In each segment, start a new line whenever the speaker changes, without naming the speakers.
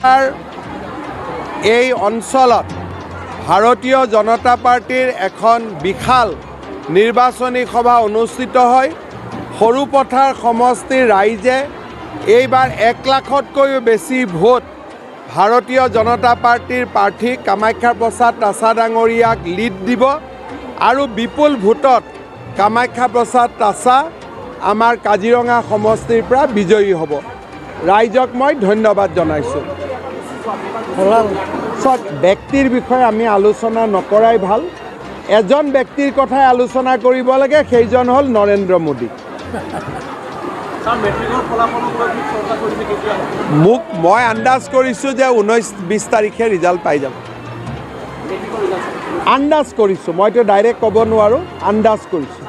এই অঞ্চলত ভাৰতীয় জনতা পাৰ্টিৰ এখন বিশাল নিৰ্বাচনী সভা অনুষ্ঠিত হয় সৰুপথাৰ সমষ্টিৰ ৰাইজে এইবাৰ 1 লাখতকৈও বেছি ভোট ভাৰতীয় জনতা পাৰ্টিৰ প্ৰাৰ্থী কামাখ্যা প্ৰসাদ তাছা ডাঙৰীয়াক লিড দিব আৰু বিপুল ভোটত কামাখ্যা প্ৰসাদ তাছা আমাৰ কাজিৰঙা সমষ্টিৰ পৰা বিজয়ী হ'ব ৰাইজক মই ধন্যবাদ জনাইছোঁ ব্যক্তিৰ বিষয়ে আমি আলোচনা নকৰাই ভাল এজন ব্যক্তিৰ কথাই আলোচনা কৰিব লাগে সেইজন হ'ল নৰেন্দ্ৰ মোদী মই আন্দাজ কৰিছোঁ যে 19-20 তাৰিখে ৰিজাল্ট পাই যাব আন্দাজ কৰিছোঁ মইতো ডাইৰেক্ট ক'ব নোৱাৰোঁ আন্দাজ কৰিছোঁ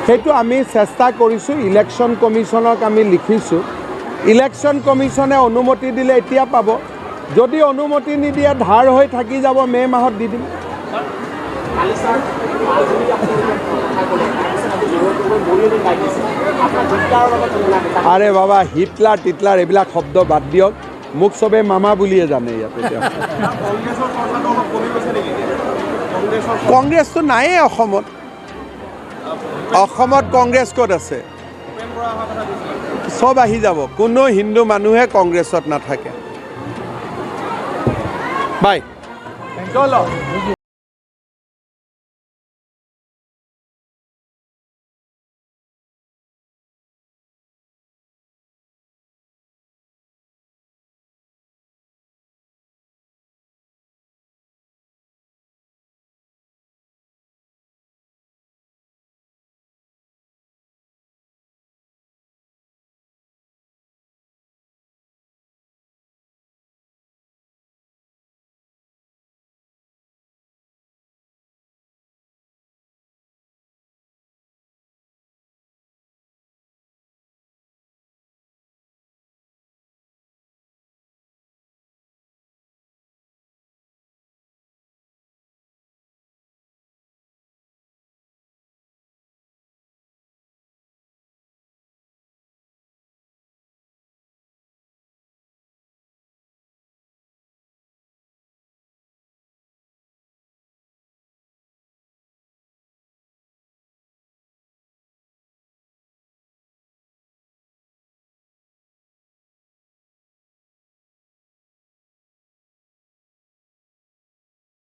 সেইটো আমি চেষ্টা কৰিছোঁ ইলেকশ্যন কমিশ্যনক আমি লিখিছোঁ ইলেকশ্যন কমিশ্যনে অনুমতি দিলে এতিয়া পাব যদি অনুমতি নিদিয়ে ধাৰ হৈ থাকি যাব মে' মাহত দি দিম আৰে বাবা হিটলাৰ টিটলাৰ এইবিলাক শব্দ বাদ দিয়ক মোক চবে মামা বুলিয়ে জানে ইয়াত এতিয়া কংগ্ৰেছটো নায়েই অসমত কংগ্ৰেছ ক'ত আছে সব আহি যাব কোনো হিন্দু মানুহে কংগ্ৰেছত নাথাকে বাই চলো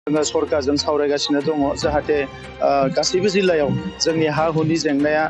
सरकारजों सावरायगासिनो दङ जाहाथे गासैबो जिल्लायाव जोंनि हा हुनि जेंनाया